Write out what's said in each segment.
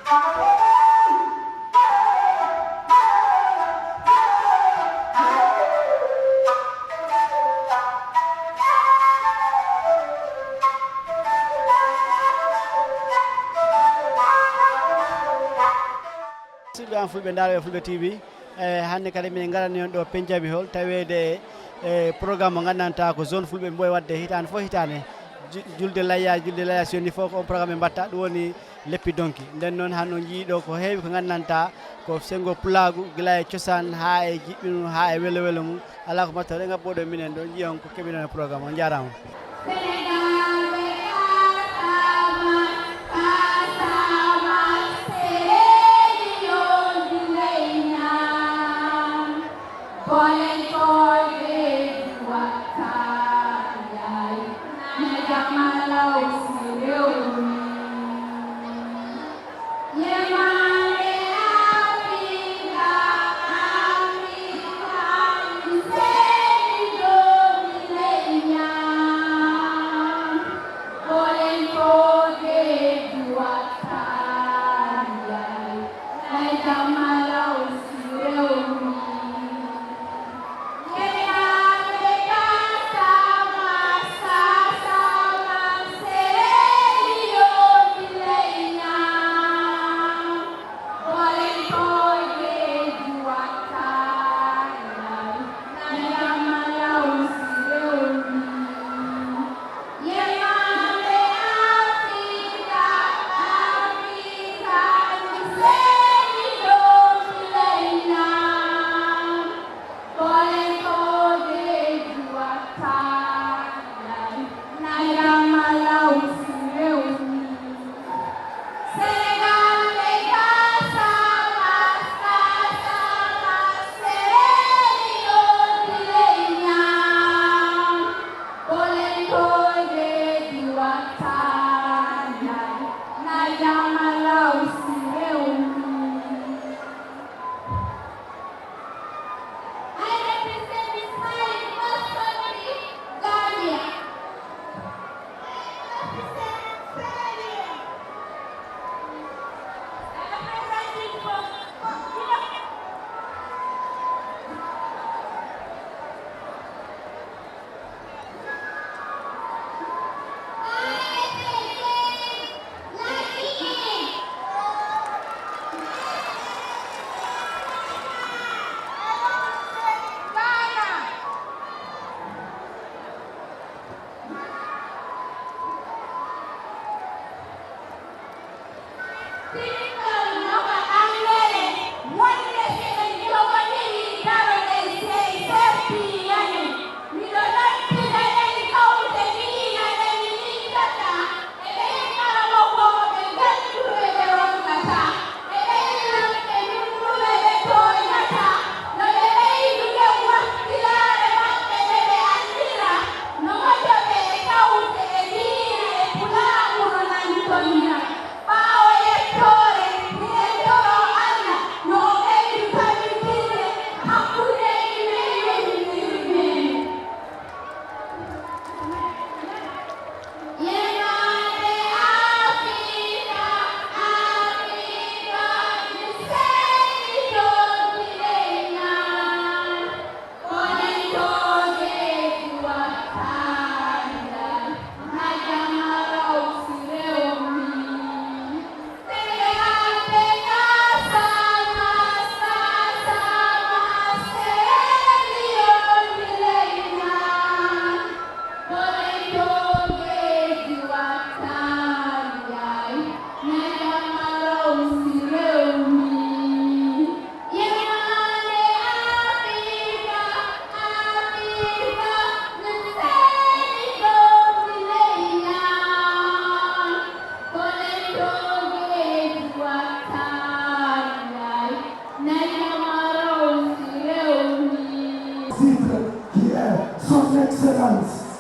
Siɓe an fulɓe ndaaro e Fulɓe TV hannde kadi min garani on ɗo Pencami Hall tawede programme mo gandanta ko zone Fulɓe mboya wadde hitande fof hitande julde layya so yoni fof ko on programme ɓe mbatta ɗum woni leppi donki nden noon han on jiiɗo ko heewi ko gandanta ko sengo pulagu guila e cosaan ha e jiɓɓinu ha e welo welo mum ala ko mbatta ɗe gabboɗo minen ɗo jiiya on ko keɓinon e programme on jarama.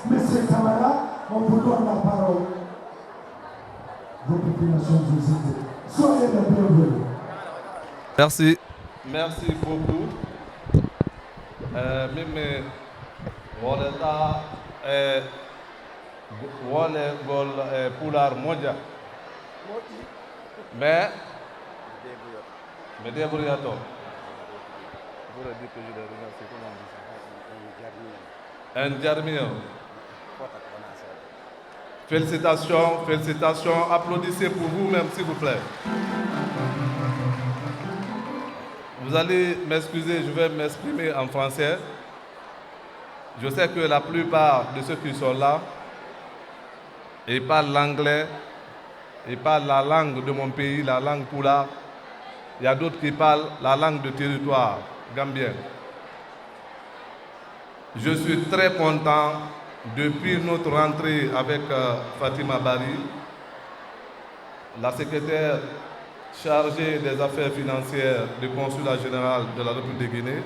Monsieur Camara, on vous donne la parole. Vos populations visitées. Soyez les bienvenus. Merci beaucoup. Mimi woleta wole gol pular moja. Mais Médé Bouriato. Un Jarmio. Félicitations, félicitations. Applaudissez pour vous-même, s'il vous plaît. Vous allez m'excuser, je vais m'exprimer en français. Je sais que la plupart de ceux qui sont là, ils parlent l'anglais, ils parlent la langue de mon pays, la langue Pula. Il y a d'autres qui parlent la langue de territoire gambien. Je suis très content depuis notre rentrée avec Fatima Bari, la secrétaire chargée des affaires financières du consulat général de la République de Guinée,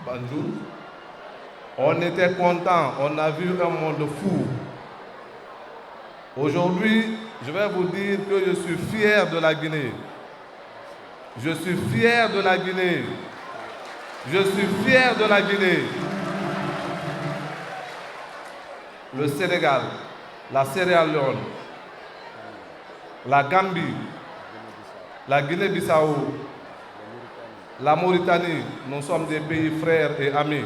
Banjul. On était content, on a vu un monde fou. Aujourd'hui, je vais vous dire que je suis fier de la Guinée. Je suis fier de la Guinée. Je suis fier de la Guinée. Le Sénégal, la Sierra Leone, la Gambie, la Guinée-Bissau, la Mauritanie, nous sommes des pays frères et amis.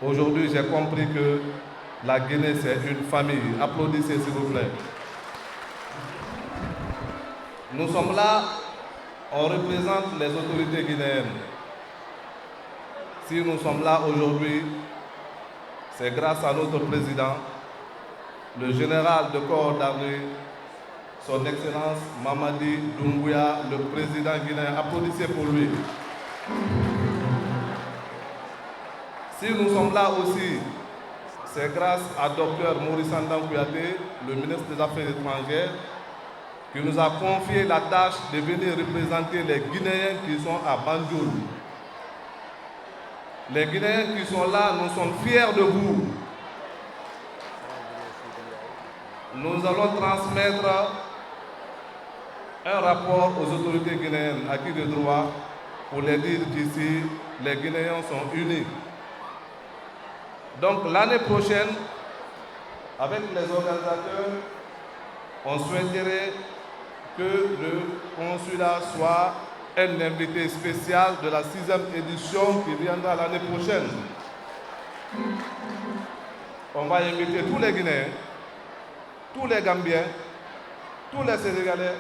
Aujourd'hui, j'ai compris que la Guinée, c'est une famille. Applaudissez, s'il vous plaît. Nous sommes là, on représente les autorités guinéennes. Si nous sommes là aujourd'hui, c'est grâce à notre président, le général de corps d'armée, son Excellence Mamadi Doumbouya, le président guinéen. Applaudissez pour lui. Si nous sommes là aussi, c'est grâce à Dr Maurice Andan Kouyaté, le ministre des Affaires étrangères, qui nous a confié la tâche de venir représenter les Guinéens qui sont à Banjul. Les Guinéens qui sont là, nous sommes fiers de vous. Nous allons transmettre un rapport aux autorités guinéennes à qui de droit pour les dire qu'ici, les Guinéens sont unis. Donc l'année prochaine, avec les organisateurs, on souhaiterait que le consulat soit un invité spécial de la 6e édition qui viendra l'année prochaine. On va inviter tous les Guinéens, tous les Gambiens, tous les Sénégalais,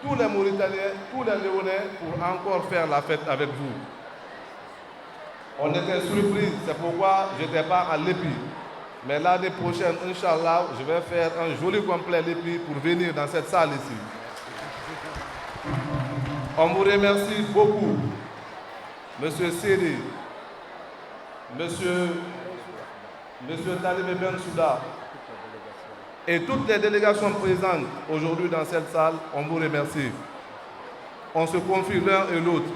tous les Mauritaniens, tous les Léonais pour encore faire la fête avec vous. On était surpris, c'est pourquoi je n'étais pas à l'EPI. Mais l'année prochaine, Inch'Allah, je vais faire un joli complet l'EPI pour venir dans cette salle ici. On vous remercie beaucoup, Monsieur Siri, Monsieur Talibé Ben Souda et toutes les délégations présentes aujourd'hui dans cette salle, on vous remercie. On se confie l'un et l'autre.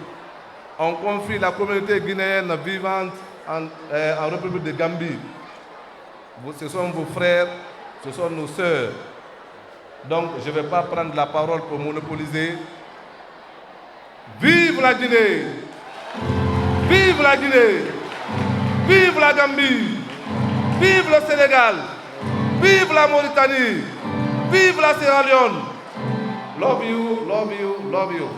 On confie la communauté guinéenne vivante en République de Gambie. Ce sont vos frères, ce sont nos sœurs. Donc, je ne vais pas prendre la parole pour monopoliser. Vive la Guinée! Vive la Guinée! Vive la Gambie! Vive le Sénégal! Vive la Mauritanie! Vive la Sierra Leone! Love you, love you, love you.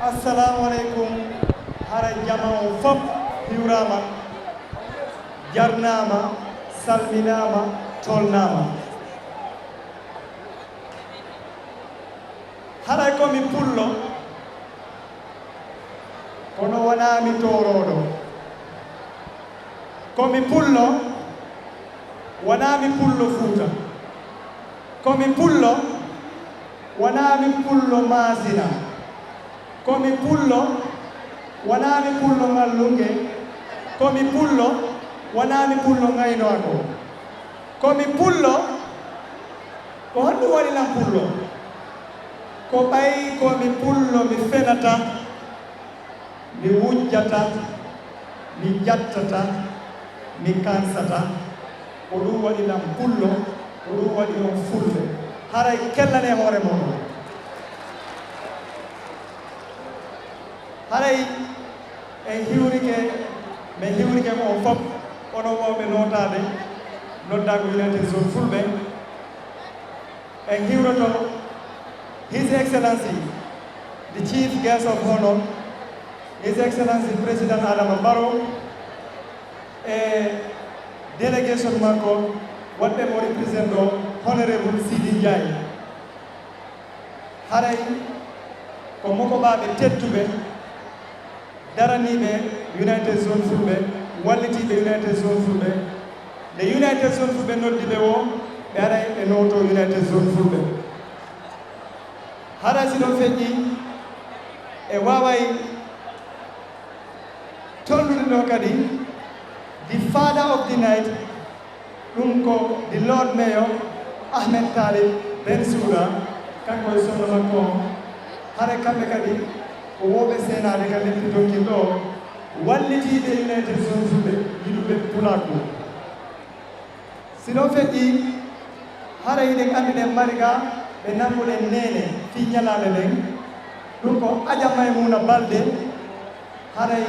Assalamu alaikum hara jama'u fop hiwrama jarnama salminama tolnama hara komi pullo kono wonami toroɗo komi pullo wonami pullo Fuuta komi pullo wonami pullo Masina komi pullo wonami pullo Ngallunge komi pullo wonami pullo Ngaynako komi pullo ko honɗum waɗinan pullo ko ɓayi komi pullo mi fenata mi wujjata mi jattata mi kansata ko ɗum waɗinan pullo ko ɗum waɗi on fulɓe haray kellane hoore moɗon haray en hiwrike on fof ono wawɓe notade noddago United Zone Fulɓe en hiwroto His Excellency the Chief Guest of Honor His Excellency President Adama Barrow e delegation makko wonɓe mo represent o Honorable Sidi Ndiaye haray ko mokoɓaɓe tedduɓe daraniɓe United Zone Fulɓe wallitiɓe United Zone Fulɓe nde United Zone Fulɓe noddiɓe o ɓe aray ɓe noto United Zone Fulɓe hara siɗon feƴƴi e waway tollude ɗo kadi the father of the night ɗum ko the Lord Mayor Ahmed Talib Bensouda kanko e sohna makko o hara kamɓe kadi ko woɓe senade kadi leppitokki ɗo wallitiɓe United Zone Fulɓe yiɗuɓe pulaku siɗon feƴƴi hara yiɗen anduɗen mariga ɓe nanguɗen nene fi ñalade ɗen ɗum ko Adja Maimouna Balde haray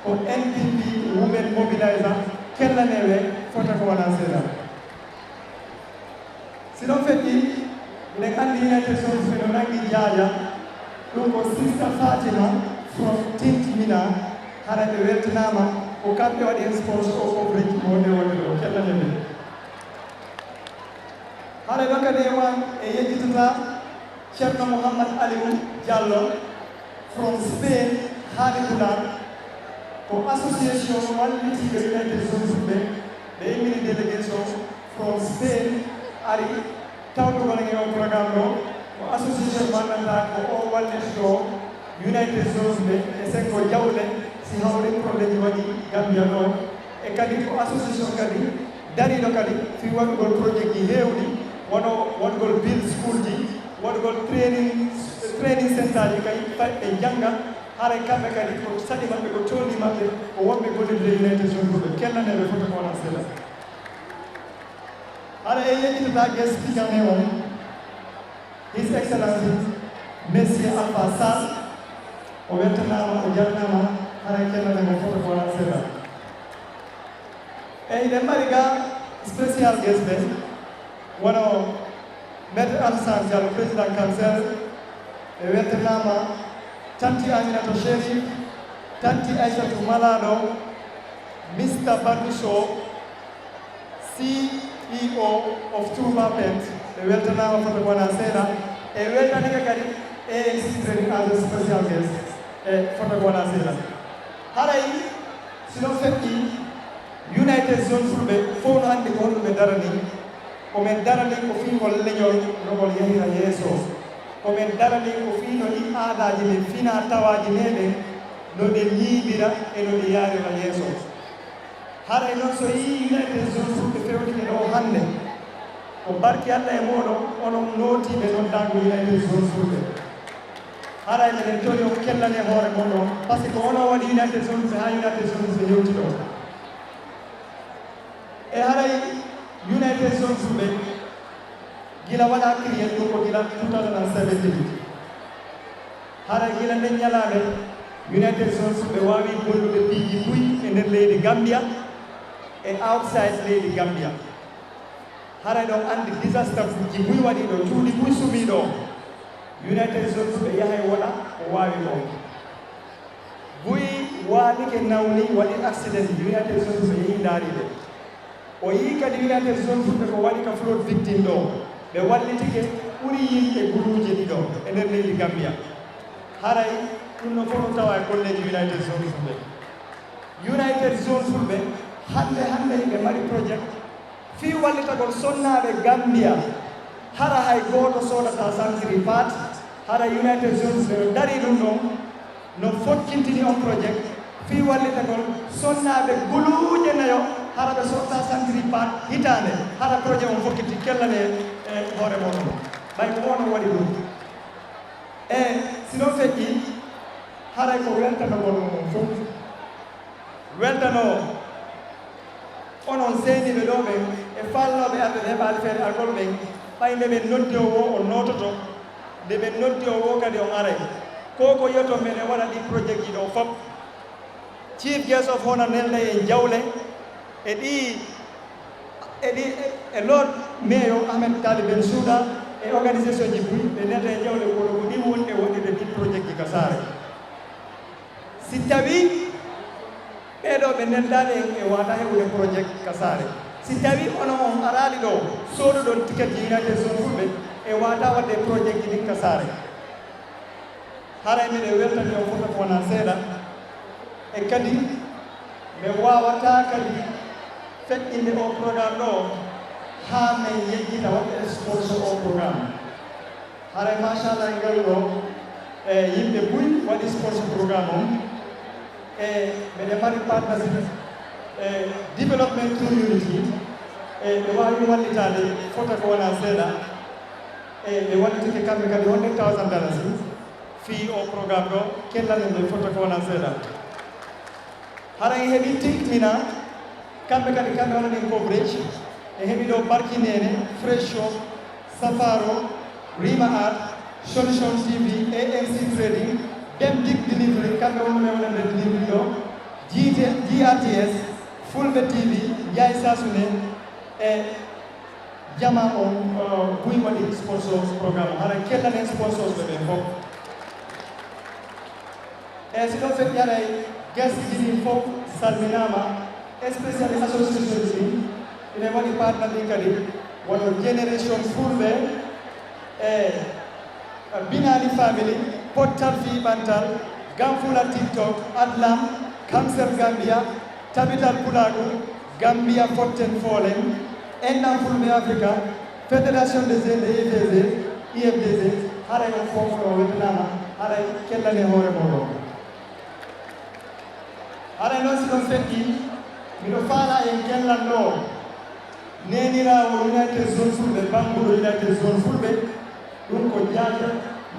ko NPP Women Mobiliser kellaneɓe fota ko wona seeɗa siɗon feƴƴi ɓen andi United Zone Fulɓe no nangi jaaja ɗum ko Sister Fatima from Tintimina hara ɓe weltanama ko kamɓe waɗi sponsor o coverage mo nde wonde ɗo kellaneɓe hara ɗo kadi e yejjitata Ceerno Mouhammad Aliou Diallo from Spain haali Pular ko association wallitiɓe United Zone Fulɓe ɓe immini délégation from Spain ari tawtugol e o programme ɗo ko association mandata ko o wallitito United Zone Fulɓe e sengo jawle si hawre probléme ji waɗi Gambia ɗo e kadi ko association kadi dariɗo kadi fi waɗugol projet ji heewɗi wono waɗugol build school ji waɗugol training centre ji kay ɓe jangga haray kamɓe kadi ko saɗi maɓɓe ko cohli maɓɓe ko wonɓe gollidde United Zone Fulɓe kellaneɓe foto ko wona seeɗa hara e yeƴƴitata guest speaker me on His Excellency Monsieur Alpha Sall o weltanama o jarnama haray kellaneɓe foto ko wona seeɗa eyyi ɗen mari ga spécial guest ɓe wono Maître Alassane Diallo président Council e weltanama Tanti Aminata Chérif Tanti Aissatou Malado Mr. Badou Sow CEO of Touba Pent e weltanama foto ko wona seeɗa e weltanike kadi ANC training as a special guest e foto ko wona seeɗa haray sino feƴƴi United Zone Fulɓe fof no anndi ko honɗum ɓe darani komin darani ko fingol leñol nogol yahira yeeso komin darani ko fino ɗi aadaji ɗen fina tawaji meɗen no ɗen yiiɓira e no ɗe yarira yeeso haray noon so yi United Zone Fulɓe fewtike ɗo hannde ko barki Allah e moɗon onon nootiɓe noddago United Zone Fulɓe haray meɗen tori on kellane hoore moɗon par ce que onon waɗi United Zone Fulɓe ha United Zone Fulɓe yewti ɗo e haray United Zone Fulɓe gila waɗa créé ɗum ko gila 2017 hara gila nden ñalaɓe United Zones ɓe wawi gollude piiji buy e nder leydi Gambia e outside leydi Gambia hara ɗon andi disaster ji buy waɗi ɗo cuuɗi buy sumi ɗo United Zones ɓe yahay woɗa o wawi ɗo buy waalike nawni waɗi accident United Zones ɓe yehi ndaariɓe o yii kadi United Zones ɓe ko waɗi ka flood victime ɗo ɓe wallitike ɓuri yimɓe guluuje ɗiɗo e nder leydi Gambia haray ɗum no fof tawa e golleji United Zones ɓe United Zones ɓe hande ɓe mari projet fi wallitagol sonnaɓe Gambia hara hay gooto sodata sankiri pat hara United Zones ɓe dari ɗum ɗon no fokkintini on projet fi wallitagol sonnaɓe guluuje nayo hara ɓe sodata sankiri pat hitande hara projet on fokkinti kellane e hoore moɗon ɓay ko ono waɗi ɗum e sino feƴƴi haray ko weltanogol mum fof weltano onon seeniɓe ɗo ɓe e falnoɓe arɓe ɓe heɓa alfeere algol ɓen ɓay nde ɓen noddi o wo o nototo nde ɓen noddi o wo kadi on aray ko yetto men e waɗa ɗi projet ji ɗo fof chief guest of honor nelda e jawle e Lord Mayor Ahmed Talib Bensouda e organisation ji buy ɓe nelda e jawle kono ko ɗi woni e waɗide ɗi projet ji ka saare si tawi ɓeɗo ɓe neldaɗe e wata heɓude projet ka saare si tawi ono on arali ɗo soduɗon ticket ji United Zones fulɓe e wata wadde projet ji ɗin ka saare haray miɗe weltani o fof ko wona seeɗa e kadi ɓe wawata kadi feƴƴinde o programme ɗo ha min yejjita waɗɓe sponsor o programme haray machallah ngal ɗo e yimɓe buy waɗi sponsor programme on e mbeɗe mari partnership development through unity e ɓe wawi wallitade fota ko wona seeɗa e ɓe wallitike kamɓe kadi $100,000 fii o programme ɗo kellanen ɓe fota ko wona seeɗa haray heɓi tikmina kamɓe kadi kamɓe waɗaɗin coverage e heɓi ɗo barkinene fresh shop safaro rima art solution TV AMC trading Demdik delivery kamɓe wonɓe waɗande delivery ɗo GRTS Fulɓe TV Ndiaye Sasune e jama o buy waɗi sponsor programme haray kellanen sponsors ɓe ɓen fof e siɗo feƴƴi haray guest ji ɗin fof salminama especially association ji ine waɗi partner ɗin kadi wono génération fulɓe e Binali family Pottal Fiɓantal Gamfula TikTok Adlam Cancer Gambia Tabital Pulagu Gambia Forten Folen Endam Fulɓe Africa Fédération des IFDG IFDG haray on fof ɗo wettanama haray kellane hoore moɗon haray noon si ɗon feƴƴi miɗo faala en kellan ɗo nenirawo United Zones fulɓe bangguɗo United Zones fulɓe ɗum ko jaaja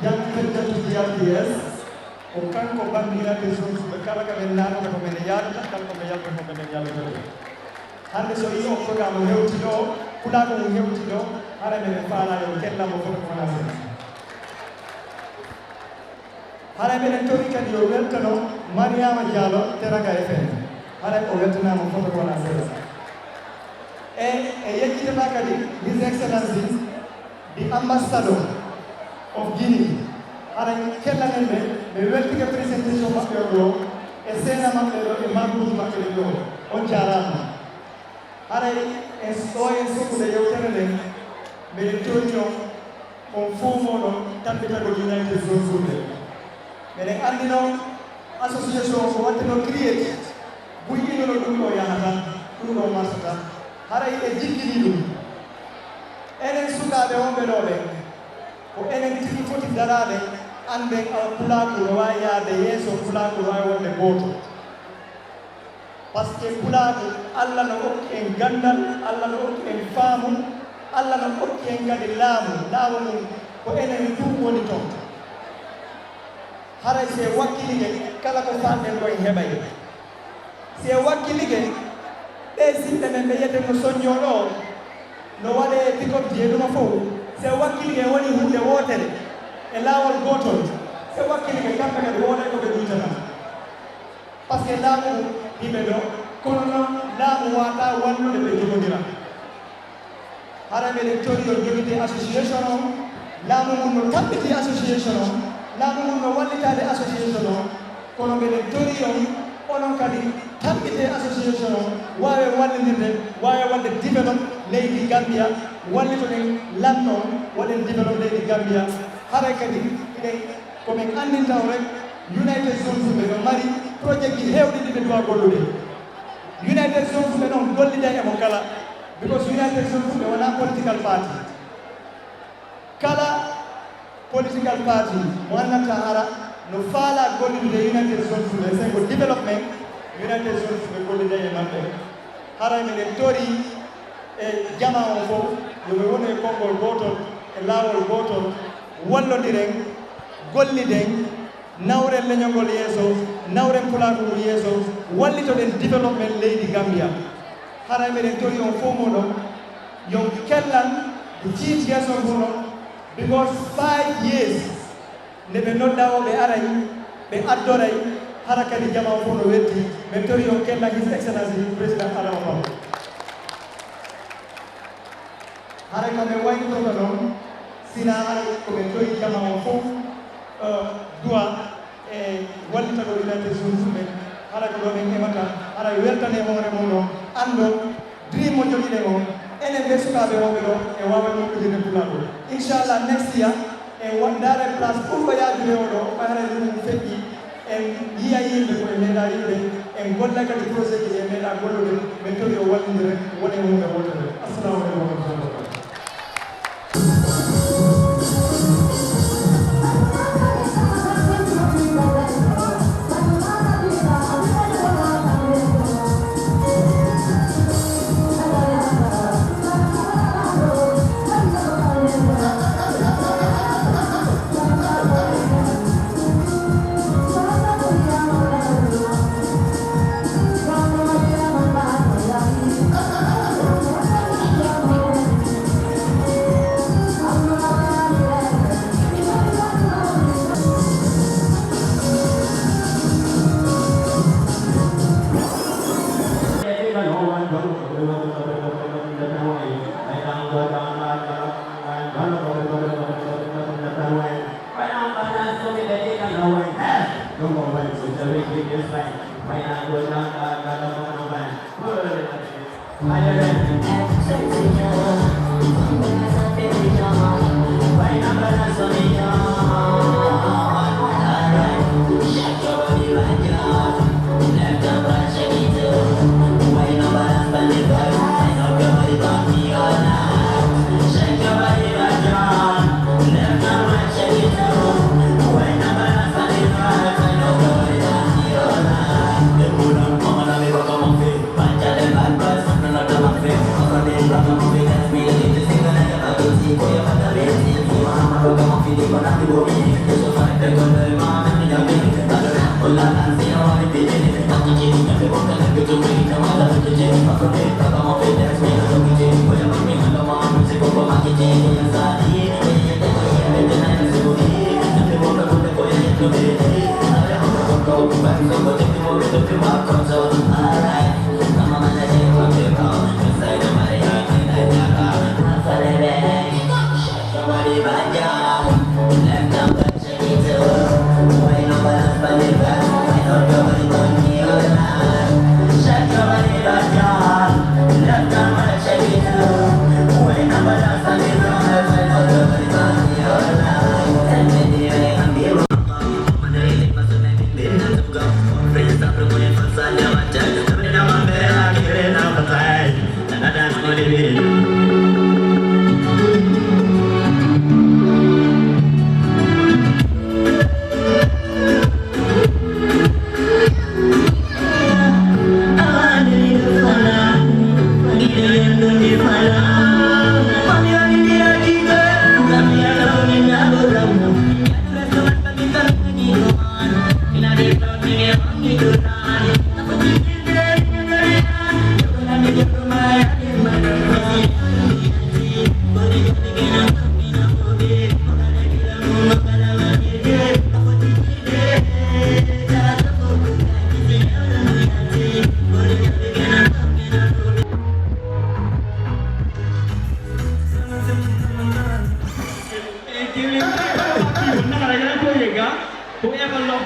jangitajjatu GRTS ko kanko banggu United Zones fulɓe kala ka ɓen naatata ko mene yaadata kala ko ɓe yalta ko menen yaltata hande so yi o programme hewti ɗo pulago mum hewti ɗo haray meɗen faala en kellamo foto ko wona seeɗa haray meɗen tori kadi yo weltano Mariama Diallo Teranga FM haray o weltanama foto ko wona seeɗa e yejjitata kadi His Excellency the Ambassador of Guinea haray kellanen ɓe weltike présentation maɓɓe ɗo e seena maɓɓe ɗo e maguji maɓɓe ɗo on jarama haray en ɗo en sokkude yewtere nden mbeɗen tori on fuumoɗon tampitago United Zones fulɓe mbeɗen andi noon association ko watteno create buyɗinono ɗum ɗo yahata ɗum ɗo marsata haray e jiggini ɗum enen sukaɓe wonɓe ɗo ɓe ko enen tigi foti darade anden awa pulaku no wawi yaade yeeso pulaku no wawi wonde gooto par ce que pulaku Allah no hokki en gandal Allah no hokki en faamu Allah no hokki en kadi laamu mum ko enen ɗum woni toon haray se wakkilige kala ko fanɗen ɗo en heɓay se wakkilige ɓe sinɗe men ɓe yiyete no soññoɗo no waɗe pick-up je ɗuma fof se wakkilige woni hunde wotere e laawol gotol se wakkili ke kamɓe kadi wona ko ɓe ɗuytata par ce que laamu yimɓe ɗo kono noon laamu wata wallude ɓe jogodira hara meɗen tori o jogiti association o laamu mum no tabbiti association o laamu mum no wallitade association o kono meɗen tori on onon kadi tabbite association o wawe wallidirde wawe wadde développe leydi Gambia wallitoɗen lanno waɗen développe leydi Gambia haray kadi ɗen komin andintaw rek United Zone Fulɓe no mari projet ji hewɗi ɗi ɓe duwa gollude United Zone Fulɓe noon gollida emo kala because United Zone Fulɓe wona political party kala political party mo annanta hara no faala gollude United Zone Fulɓe sengo développement United Zone Fulɓe gollida e maɓɓe haray meɗen tori e jama o fof yoɓe woni e konngol gotol e laawol gotol wallodiren golliden nawren leñolngol yeeso nawren pulakol yeeso wallitoɗen développement leydi Gambia haray meɗen tori on fof moɗon yo kellan the chief guest of honor because 5 years nde ɓe nodda o ɓe aray ɓe addoray hara kadi jama o fof no wetti ɓe tori on kellan his excellency président Adama Barrow haray kamɓe waynitoto noon sina haray koɓe tori jama o fof duwa e wallita ɗo United Zone Fulɓe hara ko ɗo ɓen heɓata hara weltane hoore mum ɗo anndo dream mo jogiɗen o enen ɓe sukaɓe wonɓe ɗo e wawa moƴƴudirde pulaɗo inchallah next year e ndaren place ɓurɗo yaajude o ɗo ɓayre mum feƴƴi en yiya yimɓe koye meeɗa yimɓe en golla kadi projet ji ɗe meeɗa gollude ɓe tori o wallidire wone mumɓe wotere assalamu aleykum wa rahmatullah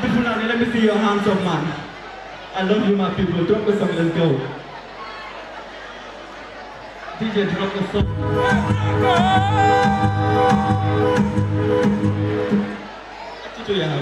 Bifunani, let me see your hands up, man. I love you, my people. Drop the song, let's go. DJ, drop the song. Attitude, yeah.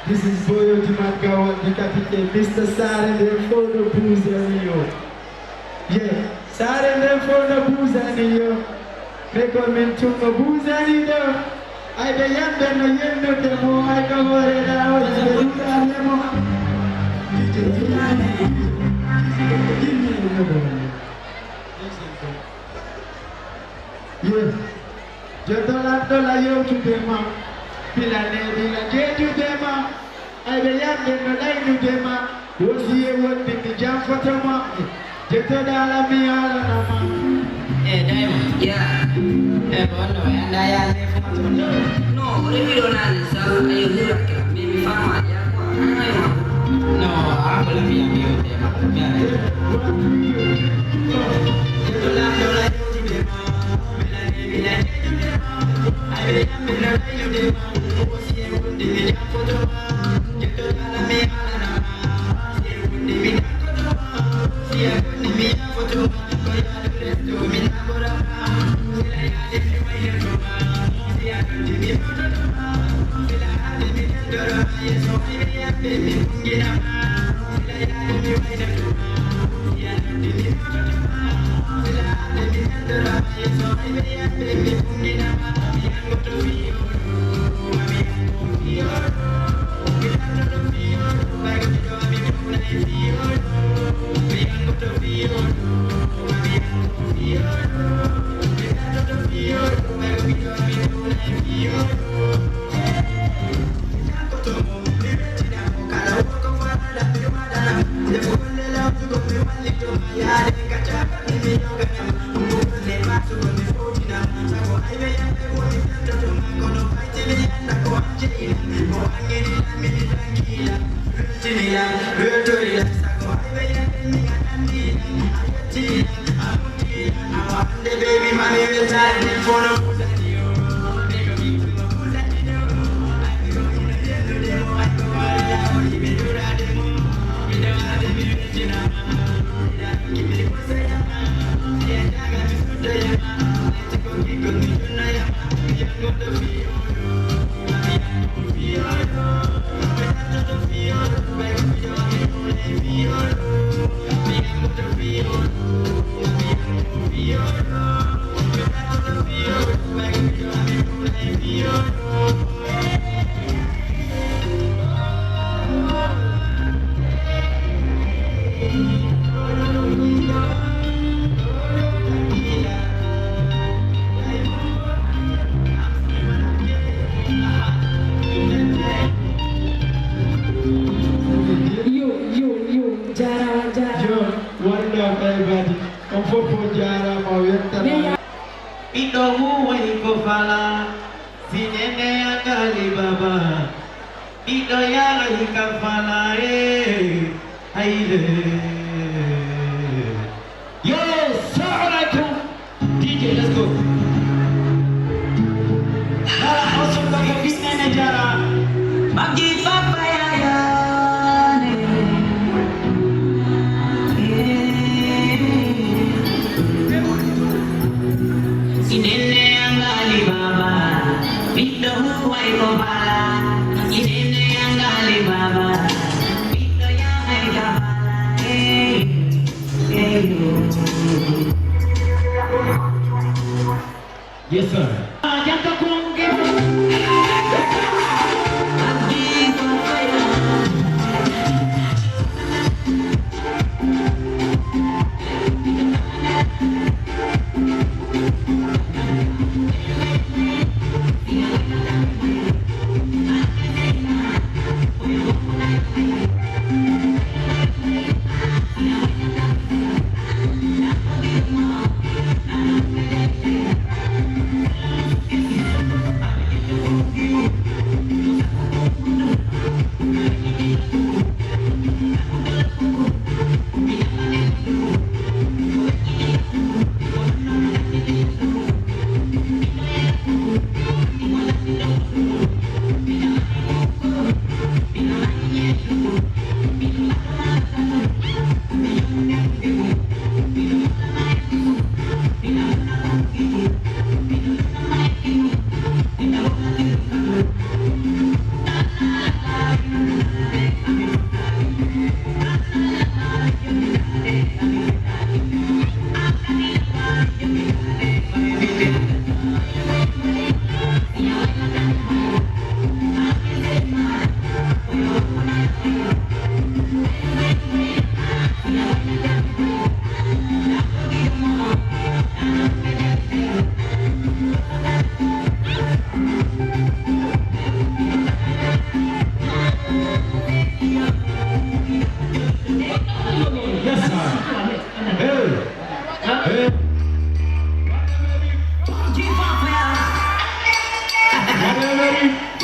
This is Boyo Dimagawa, the captain, Mr. Sarende for the Buzanio. Yeah, Sarende for the Buzanio. Recommend to the Buzanio. I be young than a young demo. I come over it out. Yes, Jotolando la yo to them. Pilane bila jeju dema, I be young than a line to them. Was here what the jump for Tama? Jetodala me all on Yeah. Bono, and I am there for no, if you don't answer, you look maybe farmer. No, I'm going to be a yala ikafala aide. Yo, Assalamualaikum. DJ, let's go. Nara also kami bisnes negara. Bagi papa ya. Inene angali baba, pido huwai kobala. Inene angali baba, pido yang hai kabala. Yes sir. Jangan kongke.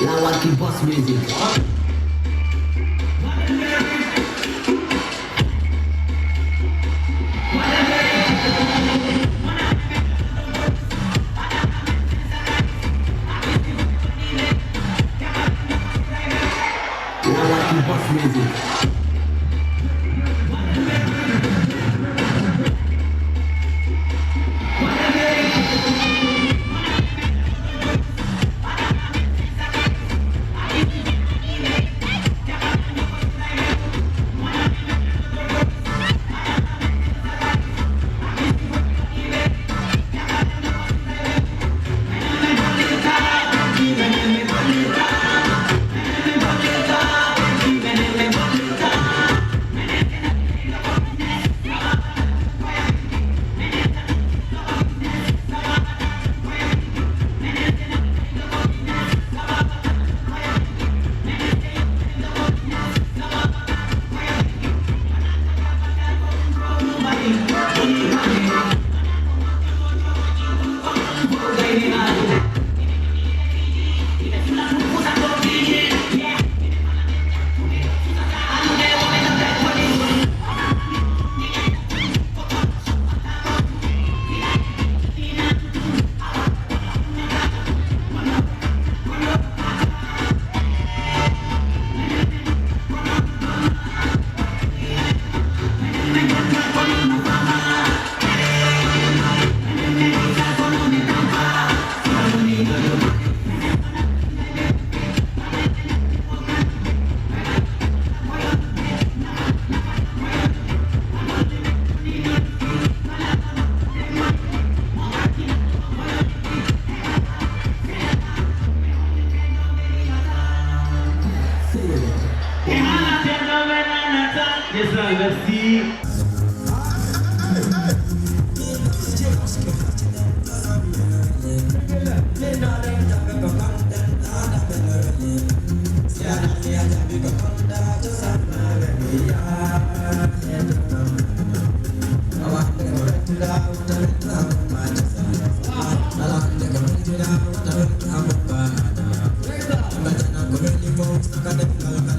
Lawaki Boss Music. Lawaki Boss Music. Let's go.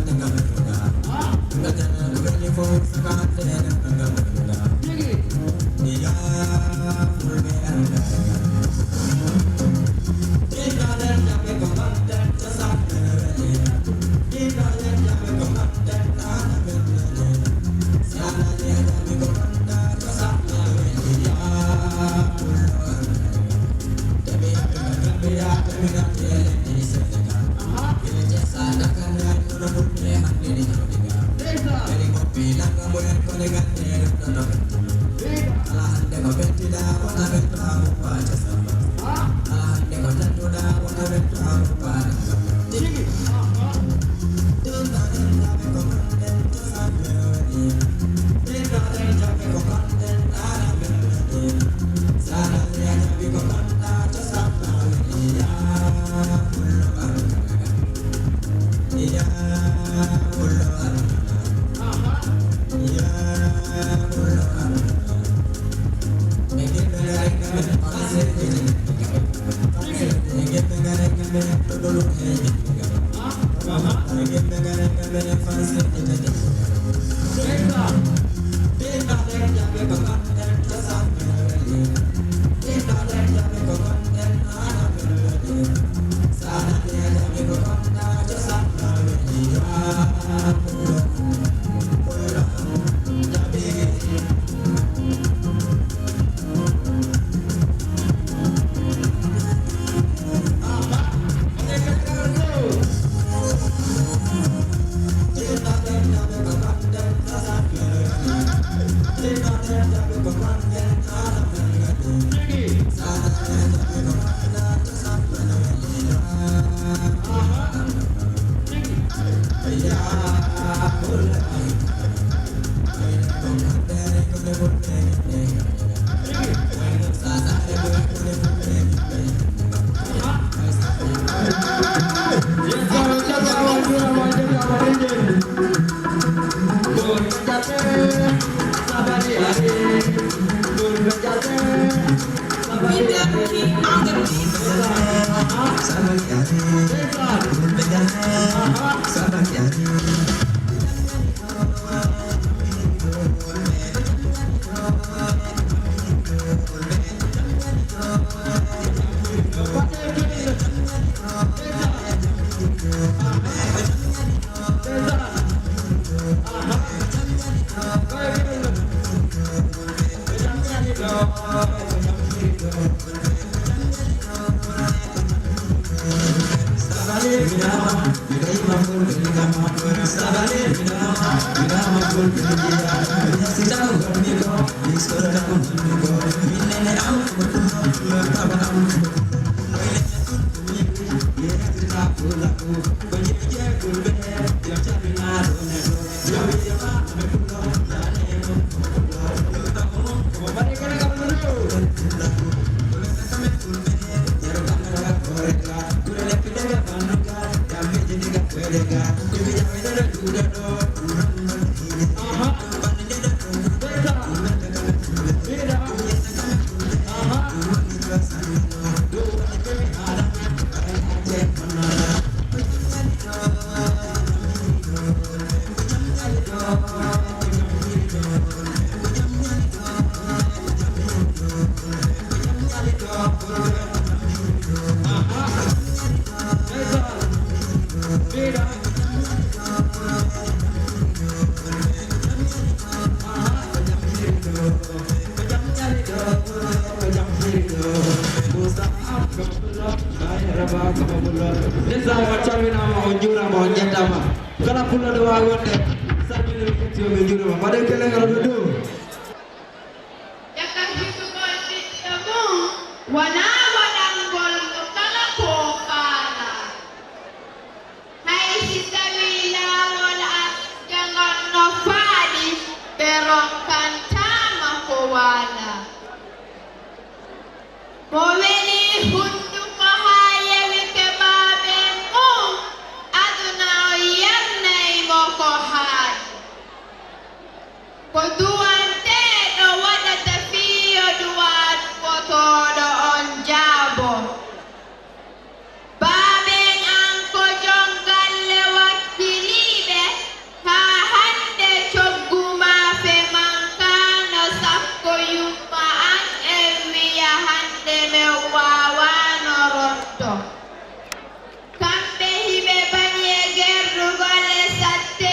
Kambe hibe banye gerdu gole satte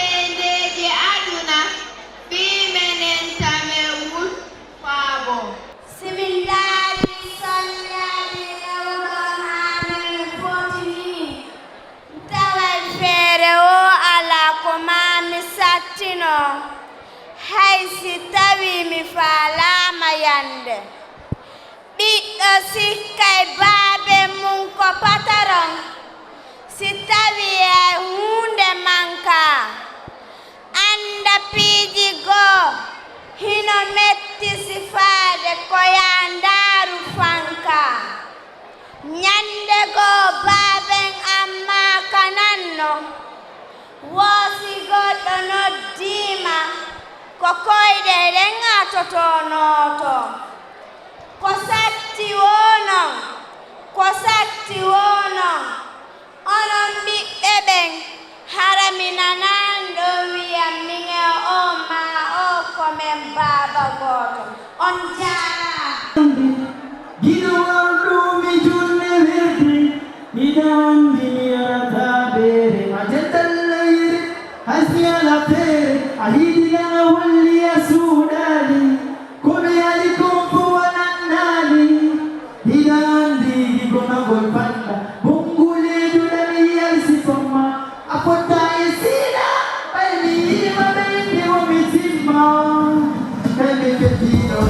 no hay si tawi mi falama yande ɓiɗɗo sikkay baabe mum ko pataron si tawi e hunde manka anda piiji goo hino metti sifaade ko yandaru fanka nyande goo baaben amma kananno woosi goɗɗo noddima ko koyɗe ɗengatotonoto ko satti wonon onon ɓiɓɓe ɓen harami nanan ɗo wiyam minge o ma o komen baaba goto on jaara Gino mi junne verdi Midandi yarataɓere Majetallayre Hasya la fere Ahidina walli asudani Kome ali kompo wanannani Hidandi gona gol panda Bungule judami yalisifama Apota esina Baini ilma baini womitima Kame ketino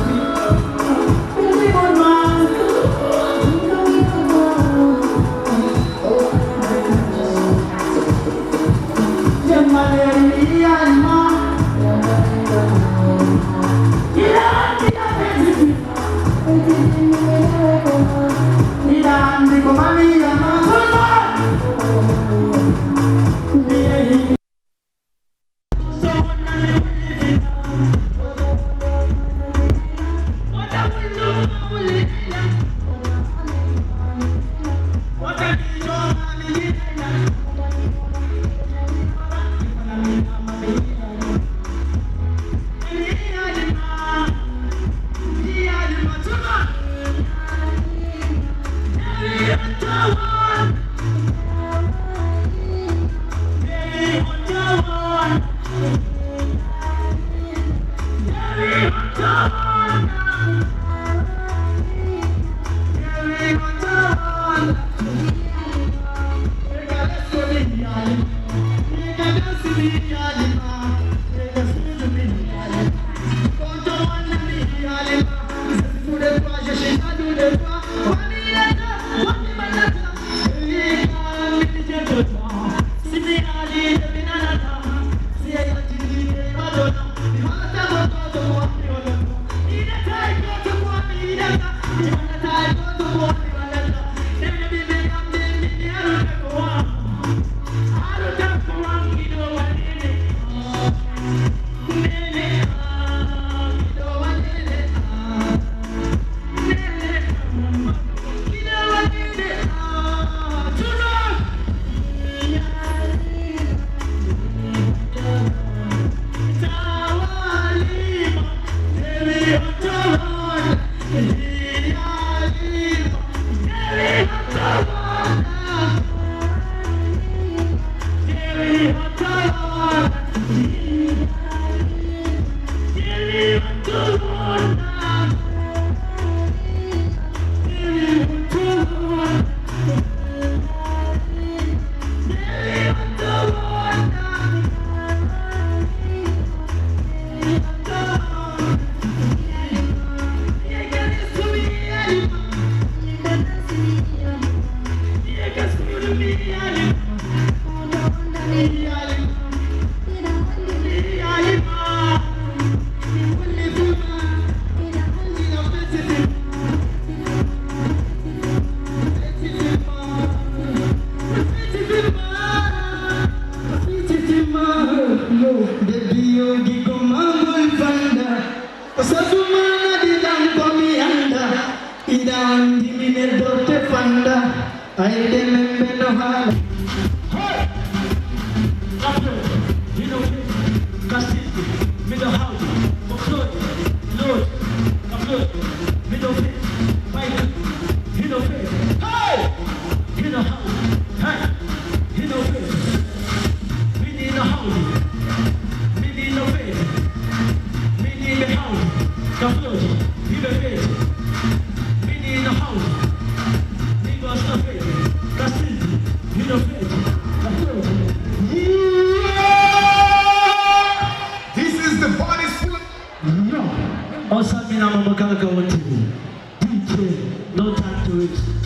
Go TV. DJ, no time to it.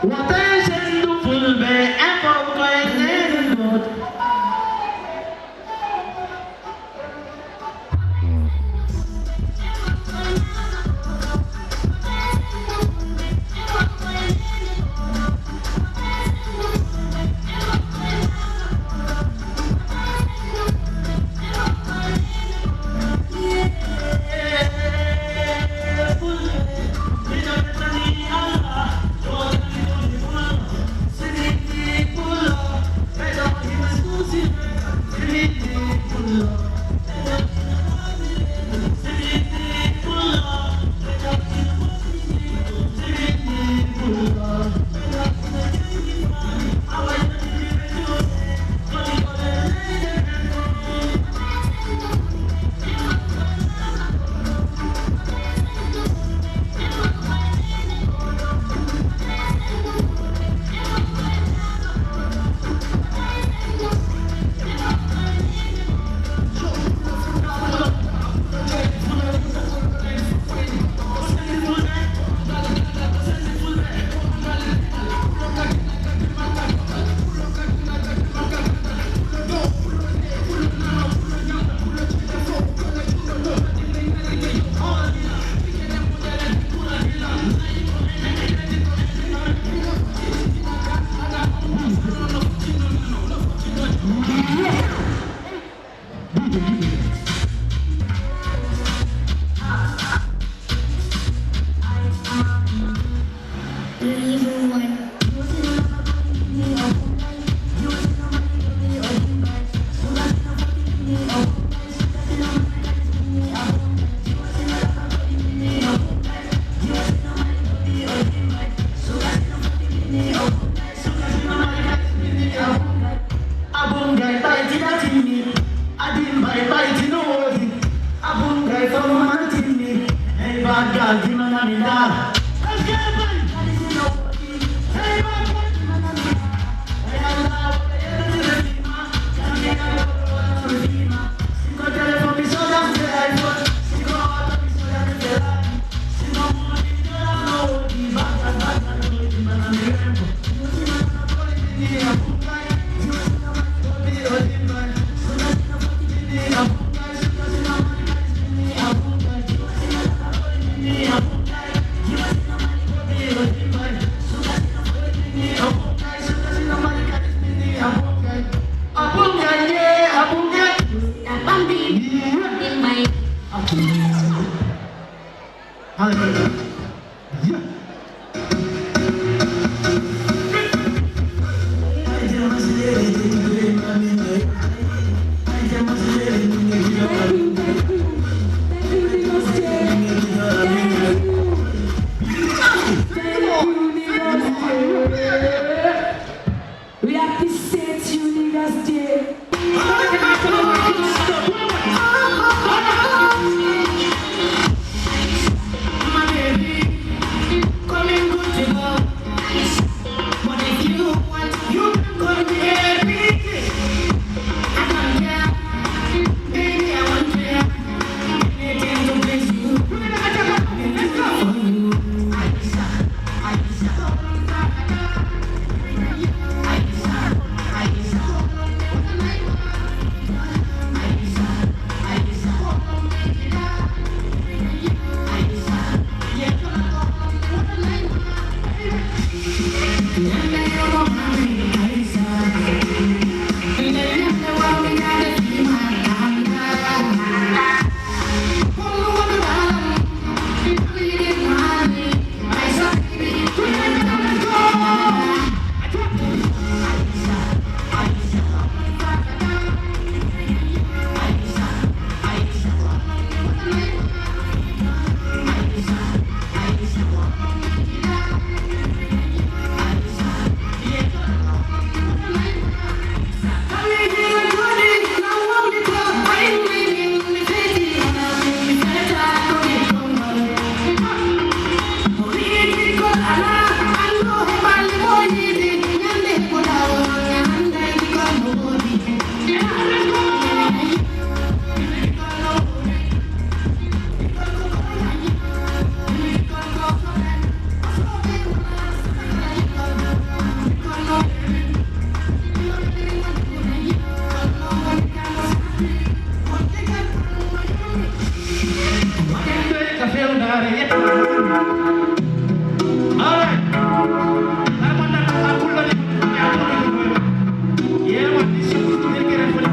My baby. ka felu dare yetta alright armanda ka kullo ni ya to ni ye wa ni so ni kere fo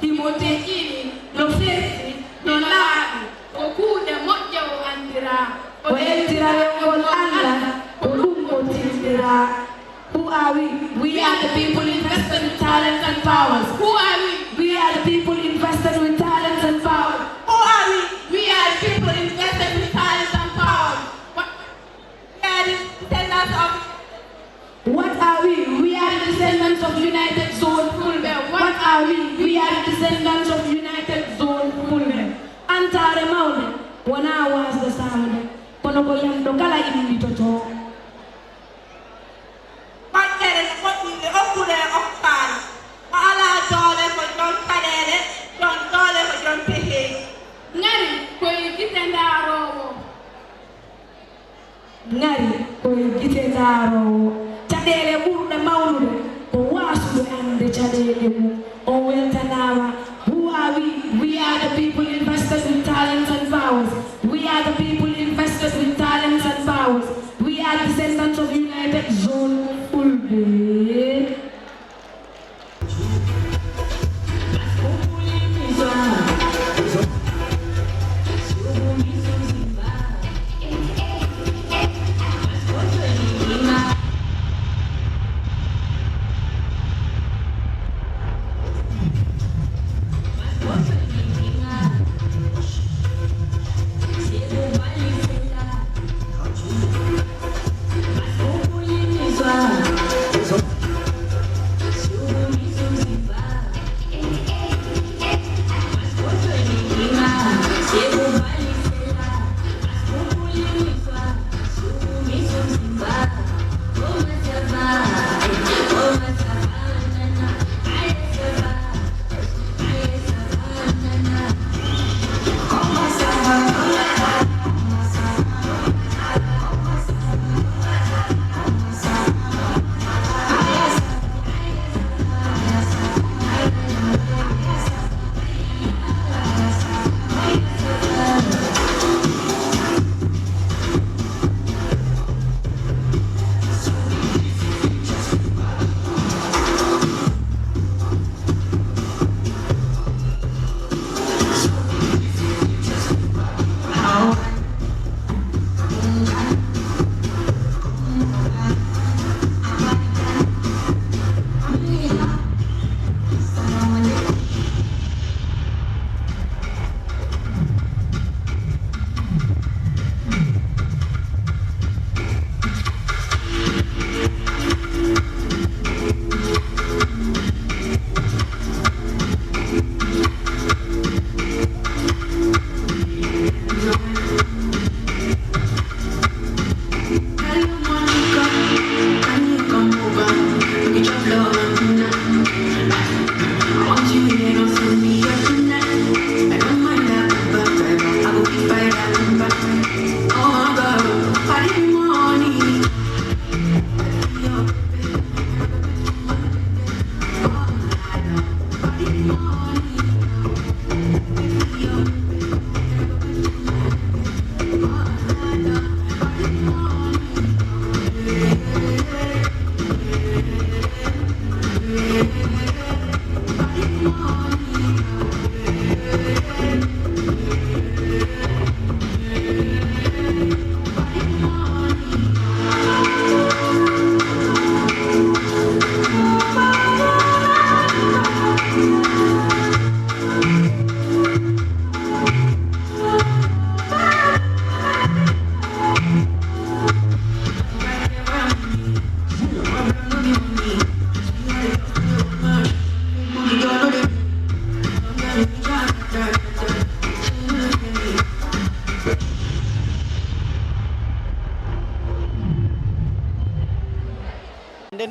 Timoteini no fesi no laaɓi ko kuuɗe moƴƴe o andira o eltirawengol Allah ko ɗum o tindira. Who are we? We are the people invested with talents and powers. Who are we? We are the people invested with talents and powers. Who are we? We are the people invested with talents and powers. We are the descendants of. What are we? We are the descendants of United Zone Fulbe. What are we? We are the descendants of United Zone Fulbe. Antare maude, wana was the sound. Kono ko yando kala indi toto. Matere ko inde okure okkan. Ala dole ko don kadere, don dole ko don pehe. Ngari ko yitendaro. Ngari ko yitendaro. Chadele ɓurɗe mawnude ko wasude ande caɗele mum o weltanama. Who are we? We are the people invested with talents and powers. We are the people invested with talents and powers. We are descendants of United Zone Fulbe.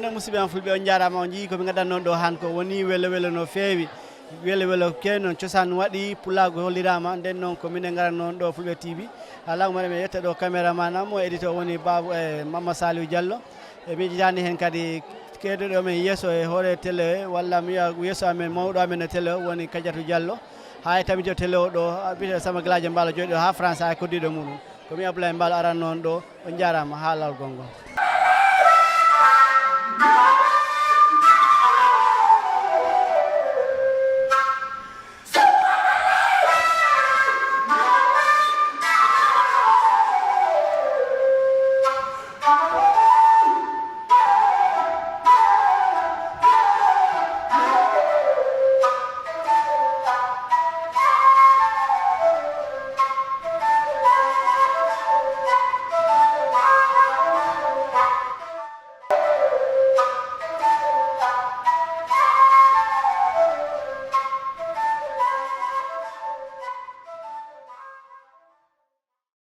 nden musidɓe am fulɓe on jarama on jii koɓe gaddannon ɗo han ko woni welo welo no feewi welo welo kewi noon cosaan waɗi pulago hollirama nden noon ko minen garannon ɗo Fulɓe TV ala ko maɗamen yetta ɗo caméraman am o édité woni babou Mama Saliou Diallo e mi jitani hen kadi kedoɗo men yesso e hoore télé walla mi wiya yesso amen mawɗo amen e télé o woni Kadiatou Diallo ha e tamito télé o ɗo biyete Samba Galadio Mballo jooɗi ɗo ha France ha koddiɗo muɗum komi Abdoulaye Mballo aran noon ɗo on jarama ha lawol gongol.